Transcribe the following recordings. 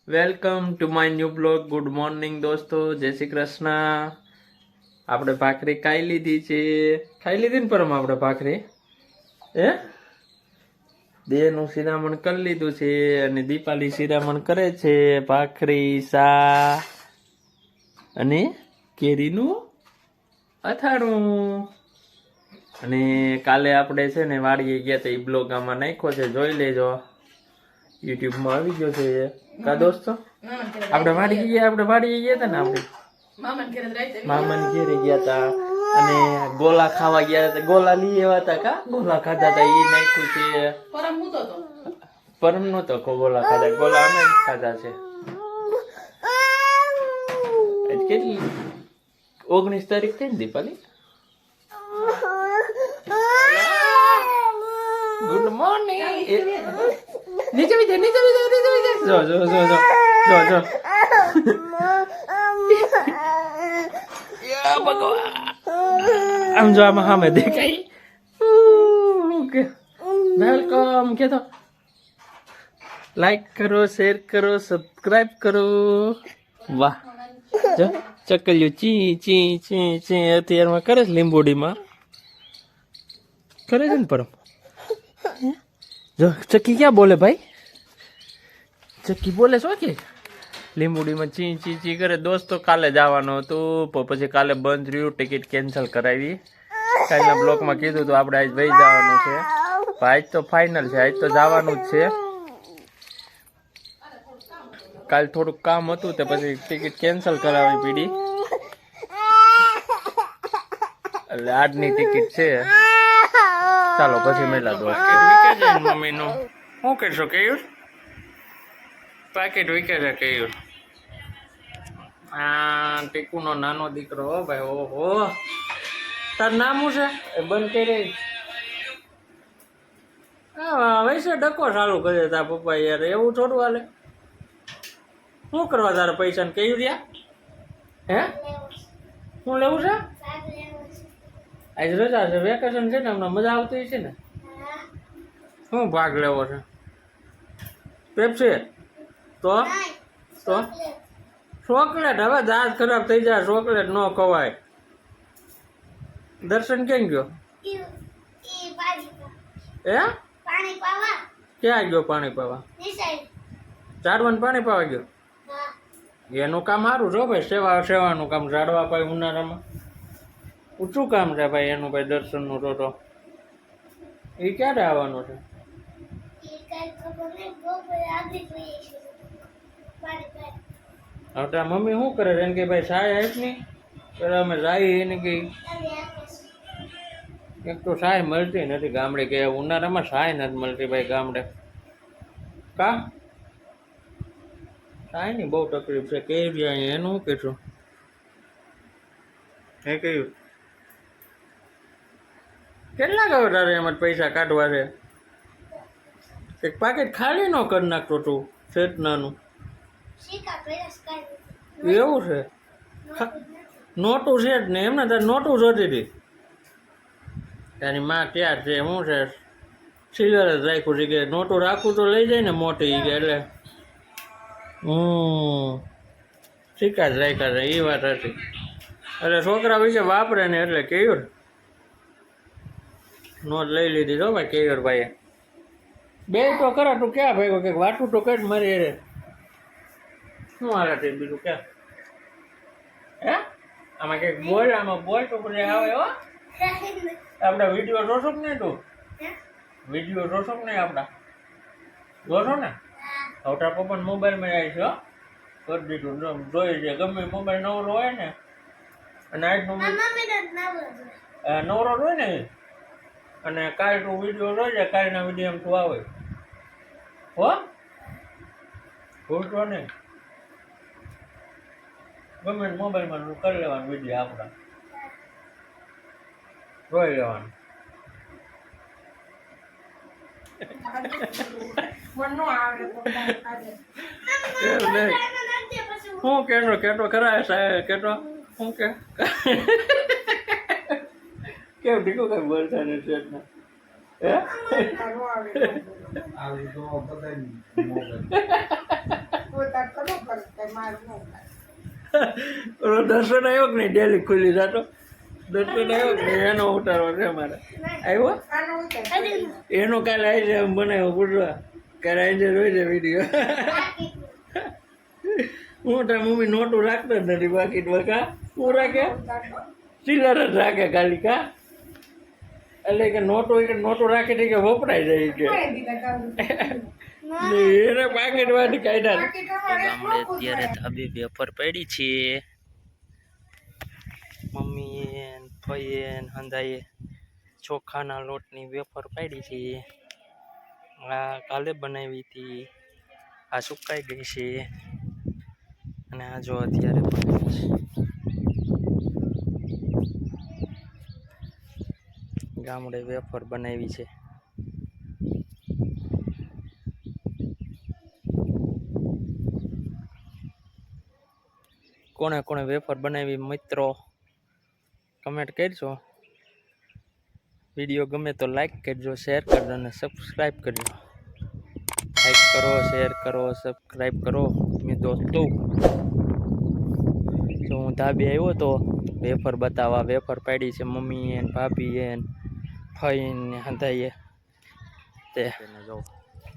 Welcome to my new blog. Good morning દોસ્તો, જય શ્રી કૃષ્ણ. આપણે ભાખરી ખાઈ લીધી છે. ખાઈ લીધી ને પરમ આપણે ભાખરી હે દેહનું શિરામણ કરી લીધું છે અને દીપાલી શિરામણ કરે છે. ભાખરી, સા અને કેરીનું અથાણું. અને કાલે આપણે છે ને વાડીએ ગયા તો એ બ્લોગ આમાં નાખ્યો છે, જોઈ લેજો. યુટ્યુબમાં આવી ગયો છે કા દોસ્તો. આપણે વાડીએ ગયા હતા ને, આપણે મામાને ઘેરે ગયા હતા અને ગોલા ખાવા ગયા હતા. ગોલા લઈ આવ્યા હતા કા ગોલા ખાધા હતા, એ નાખ્યું છે. પરમ નતો ગોલા ખાધા, ગોલા અમે ખાધા છે. કેટલી 19 તારીખ થઈ ને દીપાલી. Good morning. નીચે વિજય જો જો જો જો જો જો યા ભગવાન. આમ જો આમાં સામે દેખાય. વેલકમ કે તો લાઈક કરો, શેર કરો, સબસ્ક્રાઇબ કરો. વાહ જો ચકલિયું ચી ચી ચી ચી અત્યારમાં કરે છે. લીંબોડીમાં કરે છે ને પરમ. જો ચક્કી ક્યાં બોલે ભાઈ? ચક્કી બોલે છો કે લીંબુડીમાં ચી ચી ચી કરે. દોસ્તો કાલે જવાનું હતું પણ પછી કાલે બંધ રહ્યું, ટિકિટ કેન્સલ કરાવી. કાલના બ્લોકમાં કીધું તો આપણે આજ ભાઈ જવાનું છે. આજ તો ફાઇનલ છે, આજ તો જવાનું જ છે. કાલ થોડુંક કામ હતું તો પછી ટિકિટ કેન્સલ કરાવી પડી, એટલે આજની ટિકિટ છે. ચાલો પછી મેલા દોસ્ત. મમ્મીનું શું કહેશો? કયું પેકેટ વિકે છે કયું? આ ટીકુનો નાનો દીકરો. હો ભાઈ, ઓહો. તાર નામ શું છે? એ બંધ કરી વૈસે ડકો ચાલુ કરે તાર પપ્પા. યાર એવું થોડું હાલે. શું કરવા તારા પૈસા ને કયું રહ્યા? હે શું લેવું છે? આજ રજા છે, વેકેશન છે ને, હમણાં મજા આવતી છે ને. શું ભાગ લેવો છે? પેપ્સી? તો ચોકલેટ. હવે દાંત ખરાબ થઈ જાય, ચોકલેટ ન ખવાય. દર્શન કેમ ગયો? હે ક્યાં ગયો પાણી પાવા? ઝાડવાનું પાણી પાવા ગયો. એનું કામ સારું છો ભાઈ, સેવાનું કામ. ઝાડવા પાય ઉનાળામાં ઊંચું કામ છે ભાઈ એનું. ભાઈ દર્શનનું તો એ ક્યારે આવવાનું છે? હવે તારા મમ્મી શું કરે? એને કે ભાઈ સાય આપ નહીં ત્યારે અમે જાય. એને કે એક તો સાય મળતી નથી ગામડે, કે ઉનાળામાં સાય નથી મળતી ભાઈ ગામડે. કા સાય ની બહુ તકલીફ છે. કેવી અહીંયા એનું શું કહેશું? હે કયું કેટલા ગયો તારે એમાં પૈસા કાઢવા છે? એક પાકેટ ખાલી ન કરી નાખતો તું ચેતનાનું. એવું છે? નોટું છે જ ને એમને? તારે નોટું જોતી હતી તારી માં. ક્યાં છે? શું છે? સિલ્વર જ રાખ્યું છે કે નોટું રાખવું તો લઈ જાય ને મોટી કે એટલે સિક્કા જ રાખ્યા છે. એ વાત હતી. એટલે છોકરા વિશે વાપરે ને એટલે કેવું નોટ લઈ લીધી છો ભાઈ કેવર ભાઈએ. બે તો ખરા. તું ક્યાં ભાઈ કંઈક વાટું તો કઈ મારી અરે શું હાલે છે બીજું ક્યાં? હે આમાં કંઈક બોલ, આમાં બોલ તો પછી આવે. હો આપણા વિડીયો જોશો કે નહીં? તું વિડીયો જોશો કે નહીં? આપણા જોશો ને? હવે તારા પપ્પાને મોબાઈલમાં આવી છે. કરી દીધું જોઈ છે. ગમે મોબાઈલ નવરો હોય ને, અને આજનો નવરો હોય ને, અને કાલ તું વિડીયો જોઈ. કાલના વિડીયો તું આવે. હો ભૂલતો નહીં. ગમે મોબાઈલમાં કરી લેવાનું વિડીયો આપણા, જોઈ લેવાનું. શું કેતો કેતો ખરા સાહેબ? કેતો શું કે કેમ ઠીકો કઈ બોલતા નથી? હે આવી તો બધાય મોબાઈલ ઓલો દર્શન આવ્યો કે નહીં ડેલી ખુલ્લી જાતો દર્શન આવ્યો કે નહીં એનો ઉતારવો છે મારે આવ્યો એનો કાલે આવી જાય બનાવ્યો પૂછવા કાલે આવી જાય રોઈ જાય વિડીયો હું તાર મમ્મી નોટું રાખતો જ નથી બાકી કા હું રાખે ચિલ્લર જ રાખે ખાલી કા એટલે કે નોટું રાખે કે વપરાઈ જાય કે એને પાકેટ માંથી કાઢ્યા ગામડે અત્યારે ધાબી વેફર પડી છે મમ્મીએ ભાઈએ હંધાઈએ ચોખાના લોટની વેફર પડી છે આ કાલે બનાવી હતી આ સુકાઈ ગઈ છે અને આ જો અત્યારે પકડી છે ગામડે વેફર બનાવી છે કોણે કોણે વેફર બનાવી મિત્રો કમેન્ટ કરજો વિડીયો ગમે તો લાઈક કરજો શેર કરજો અને સબસ્ક્રાઈબ કરજો લાઈક કરો શેર કરો સબસ્ક્રાઈબ કરો મેં દોસ્તો તો હું ધાબે આવ્યો તો વેફર બતાવવા વેફર પાડી છે મમ્મીએ ને ભાભીએ ને ફઈને હંધાઈએ તે જો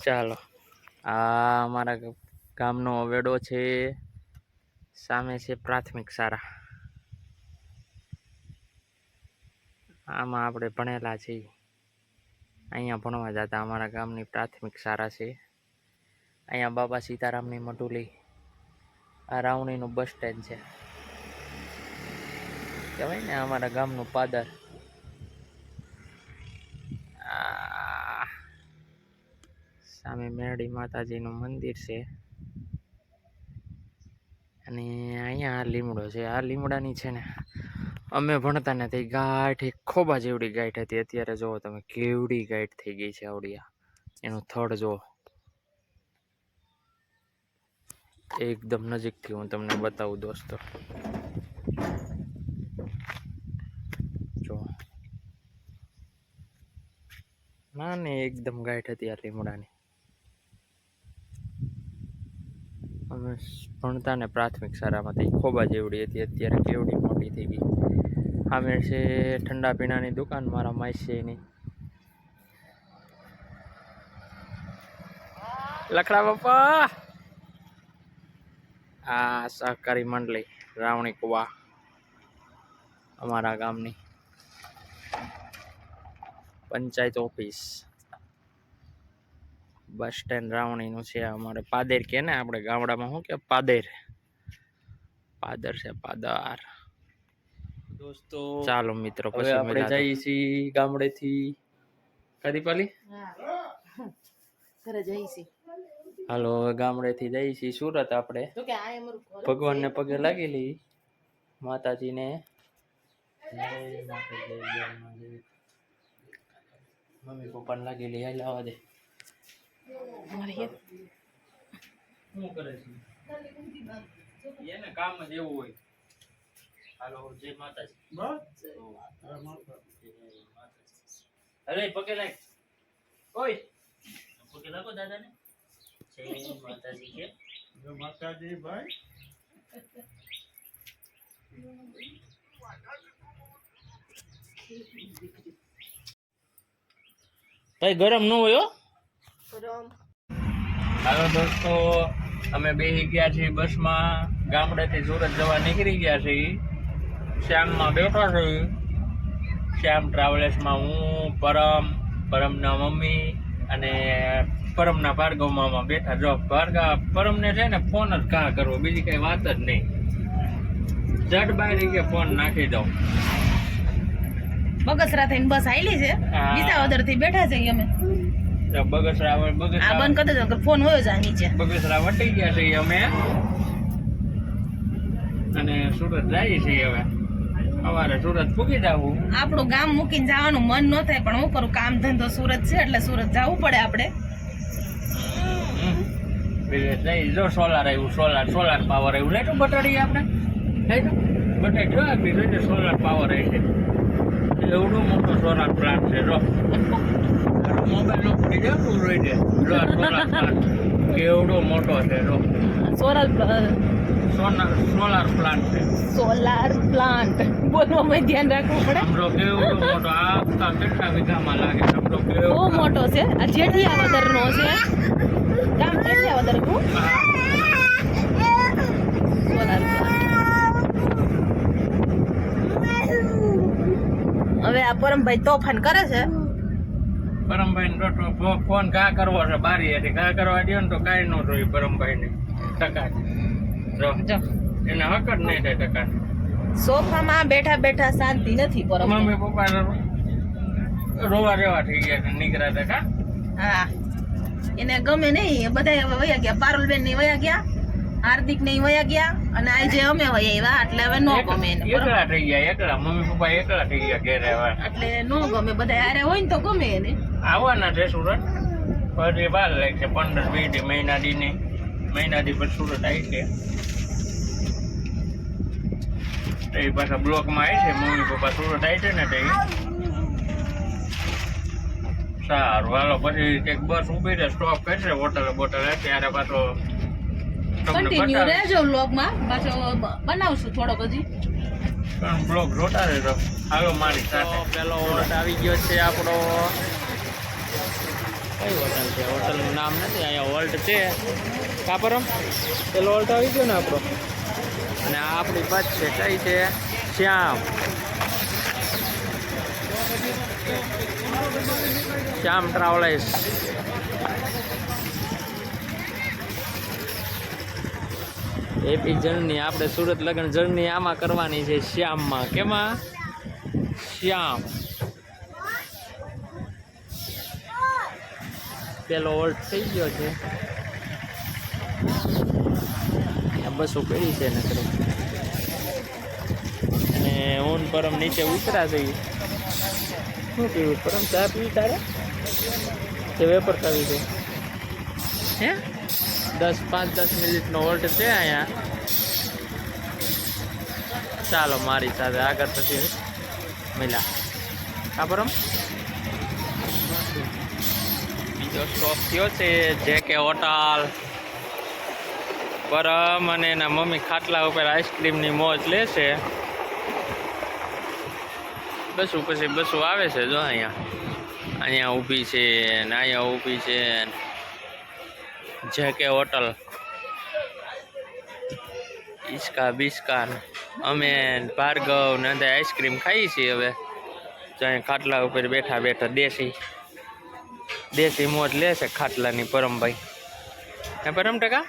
ચાલો આ અમારા ગામનો વેડો છે સામે છે પ્રાથમિક શાળા આમાં આપણે ભણેલા છીએ અહીંયા ભણવા જતા અમારા ગામની પ્રાથમિક શાળા છે અહીંયા બાબા સીતારામની મઢુલી આ રાવણીનું બસ સ્ટેન્ડ છે કહેવાય ને અમારા ગામનું પાદર સામે મેરડી માતાજીનું મંદિર છે અને અહીંયા આ લીમડો છે આ લીમડાની છે ને અમે ભણતા ને તે ગાંઠ ખોબા જેવડી ગાંઠ હતી અત્યારે જુઓ તમે કેવડી ગાંઠ થઈ ગઈ છે આવડી એનું થડ જુઓ એકદમ નજીકથી હું તમને બતાવું દોસ્તો જો ના ને એકદમ ગાંઠ હતી આ લીમડાની અમે ભણતા ને પ્રાથમિક શાળામાંથી ખોબા જેવડી હતી અત્યારે કેવડી મોટી થઈ ગઈ આમે છે ઠંડા પીણાની દુકાન મારા માસીની લખડા બાપા આ સહકારી મંડળી રાવણી કુવા અમારા ગામની પંચાયત ઓફિસ બસ સ્ટેન્ડ રાવણીનું છે અમારે પાદર કે ને આપણે ગામડામાં શું કે પાદર છે પાદર દોસ્તો ચાલો મિત્રો પછી આપણે જઈએ છીએ ગામડેથી કદીપાલી ઘરે જઈએ છીએ હાલો ગામડેથી જઈએ છીએ સુરત આપણે ભગવાનને પગે લાગેલી માતાજીને મમ્મી પપ્પાને લાગેલી હાલ આવવા દે શું કરે છે એને કામ જ એવું હોય હાલો જય માતાજી અરે પગે લાગ ઓય પગે લાગો દાદાને જય માતાજી કે જય માતાજી ભાઈ કઈ ગરમ ન હોય ગરમ હાલો દોસ્તો અમે બેસી ગયા છીએ બસમાં ગામડેથી સુરત જવા નીકળી ગયા છીએ શ્યામમાં બેઠો છું શ્યામ ટ્રાવેલ્સમાં હું પરમના મમ્મી અને પરમના ભાર્ગવ મામા બેઠા જો પરમને છે ને ફોન જ કા કરવો બીજી કઈ વાત જ નહીં જટ બહાર કે ફોન નાખી દઉં બગસરા થઈને બસ આયલી છે વિસાવદર થી બેઠા છે અમે બગસરા આ બંધ કરી દેજો ફોન હોય જા નીચે બગસરા વટી ગયા છે અમે અને સુરત જઈએ છીએ હવે સવારે સુરત પૂકી જવું આપણું ગામ મૂકીને જવાનું મન ન થાય પણ હું કરું કામ ધંધો સુરત છે એટલે સુરત જવું પડે આપણે જો સોલાર આવ્યું સોલાર પાવર આવ્યું લેટું બટાડી આપણે બટાડી જો આપી સોલાર પાવર આવી છે એવડો મોટો સોલાર પ્લાન્ટ છે જો મોબાઈલ નો પડી જાય તું રોઈ દે સોલાર પ્લાન્ટ કેવડો મોટો છે જો સોલાર સોલાર પ્લાન્ટ છે. સોલાર પ્લાન્ટ બોલવામાં ધ્યાન રાખવું પડે. સમજો કેવું મોટો આ કેટલા વીઘામાં લાગે સમજો બહુ કેવું મોટો છે. આ જેઠિયાવદર નો છે. ગામ જેઠિયાવદર નું સોલાર પ્લાન્ટ. હવે આ પરમભાઈ તોફાન કરે છે. પરમભાઈ ફોન ઘા કરવો છે બારી હતી ઘા કરવા દો ને તો કાંઈ ન જોઈ પરમભાઈ ને ટકા જો જો એને હક જ નહીં થાય ટકા. સોફામાં બેઠા બેઠા શાંતિ નથી પરમ. મમ્મી પપ્પા રોવા રેવા થઈ ગયા છે નીકળ્યા ટકા. હા એને ગમે નહીં. બધા હવે વયા ગયા. પારુલબેન ની વયા ગયા, હાર્દિક ને વયા ગયા અને આજે અમે વયા આવ્યા એટલે હવે નો ગમે એને. એકલા થઈ ગયા એકલા મમ્મી પપ્પા એકલા થઈ ગયા ઘેરે હવે એટલે નો ગમે. બધા હારે હોય ને તો ગમે એને. આવવાના છે સુરત પછી વાર લાગશે 15-20 મહિના દી પછી સુરત આવી છે. એ પાછા બ્લોકમાં આવી છે મમ્મી પપ્પા સુરત આવી છે ને તે સારું હાલો પછી એક બસ ઉભી છે સ્ટોપ કરશે હોટલ બોટલ ત્યારે પાછો કન્ટિન્યુ રહેજો વ્લોગ માં. પાછો બનાવશું થોડોક હજી બ્લોક જોતા રહેજો. હાલો મારી સાથે પેલો હોટલ આવી ગયો છે આપણો. કઈ હોટલ છે? હોટલનું નામ નથી અહીંયા હોલ્ટ છે કાપરમ. પેલો હોલ્ટ આવી ગયો ને આપણો. અને આ આપણી બસ છે કઈ છે? શ્યામ ટ્રાવેલર્સ. એપી જર્ની આપણે સુરત લગન જર્ની આમાં કરવાની છે શ્યામમાં. કેમાં? શ્યામ. પેલો હોલ્ટ થઈ ગયો છે. બસો પડી છે નકરે અને હું પરમ નીચે ઉતરા છે. શું પીવું પરમ? ચા પીવી તારે કે વેપર ખાવી છે? હે 5-10 મિનિટનો હોલ્ટ છે અહીંયા. ચાલો મારી સાથે આગળ પછી મિલા. હા પરમ બીજો સ્ટોપ થયો છે જેકે હોટલ. પરમ અને એના મમ્મી ખાટલા ઉપર આઈસ્ક્રીમની મોજ લેશે. બસું પછી બસું આવે છે જો અહીંયા ઊભી છે ને અહીંયા ઊભી છે. જેકે હોટલ ઈસ્કા બિસ્કા. અમે ભાર્ગવ ને અંદર આઈસ્ક્રીમ ખાઈએ છીએ હવે. ત્યાં ખાટલા ઉપર બેઠા બેઠા દેશી મોજ લેશે ખાટલાની પરમભાઈ. હે પરમ ટકા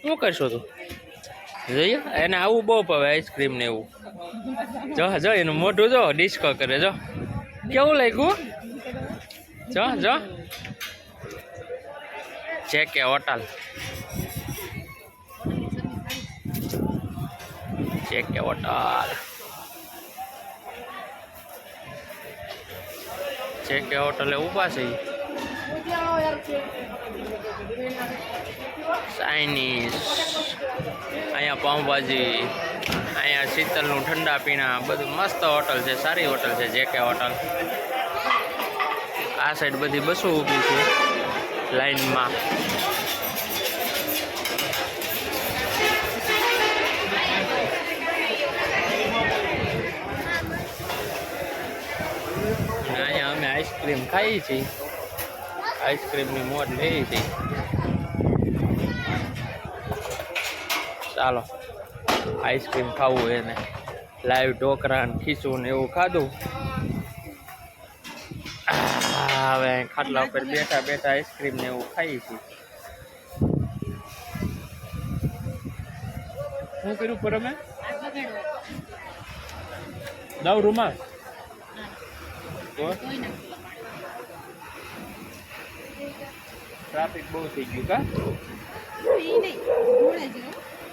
શું કરશો તું? જોઈએ એને આવું બહુ ભાવે આઈસ્ક્રીમ ને એવું. જો એનું મોઢું જો ડિસ્કો કરે. જો કેવું લાગ્યું? જો જેકે હોટલ. જેકે હોટલ. જેકે હોટલે ઊભા છે. ચાઇનીઝ અહીંયા પાઉંભાજી અહીંયા શીતલનું ઠંડા પીણા બધું મસ્ત હોટલ છે. સારી હોટલ છે જેકે હોટલ. આ સાઈડ બધી બસો ઊભી છે લાઈનમાં. અહીંયા અમે આઈસ્ક્રીમ ખાઈએ છીએ. આઈસ્ક્રીમની મોજ લઈએ છીએ. ચાલો આઈસ્ક્રીમ ખાવું એને લાઈવ ઢોકરા ને ખીચું ને એવું ખાધું. હવે ખાટલા ઉપર બેઠા બેઠા આઈસ્ક્રીમ ને એવું ખાઈએ છીએ. શું કર્યું પર અમે? દવ રૂમાલ ટ્રાફિક બહુ થઈ ગયું કા?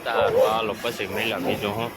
સારું હાલો પછી મેલા બીજો હું